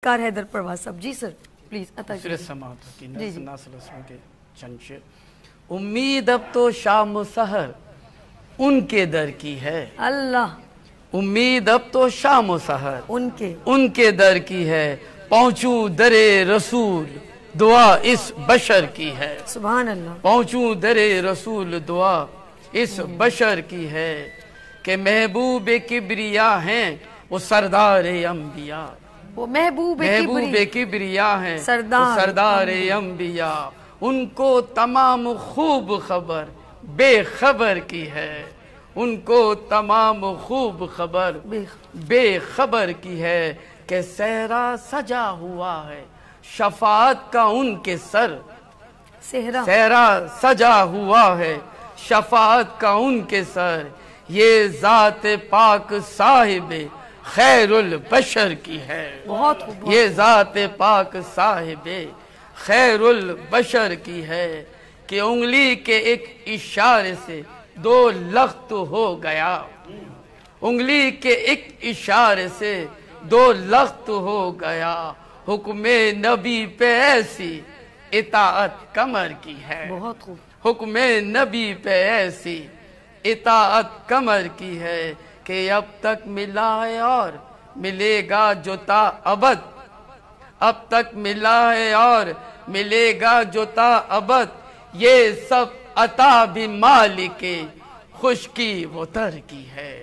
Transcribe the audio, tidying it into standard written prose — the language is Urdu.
کار حیدر پرواز صاحب جی سر پلیز عطا دوسرے سماعت کی جی جی نسل کے چنچ امید اب تو شام و سحر ان کے در کی ہے اللہ امید اب تو شام و سحر ان کے در کی ہے پہنچوں در رسول دعا اس بشر کی ہے سبحان اللہ پہنچوں در رسول دعا اس بشر کی ہے کہ محبوب کبریا ہیں وہ سردار انبیاء وہ محبوب کبریا ہیں سردار انبیاء ان کو تمام خوب خبر بے خبر کی ہے ان کو تمام خوب خبر بے خبر کی ہے کہ صحرا سجا ہوا ہے شفاعت کا ان کے سر صحرا سجا ہوا ہے شفاعت کا ان کے سر یہ ذات پاک صاحب خیر البشر کی ہے یہ ذات پاک صاحب خیر البشر کی ہے کہ انگلی کے ایک اشارے سے 2 لخت ہو گیا انگلی کے ایک اشارے سے 2 لخت ہو گیا حکم نبی پہ ایسی اطاعت کمر کی ہے حکم نبی پہ ایسی اطاعت کمر کی ہے کہ اب تک ملا ہے اور ملے گا جو تا ابد اب تک ملا ہے اور ملے گا جو تا ابد یہ سب عطا بھی مالک خشکی و تر کی ہے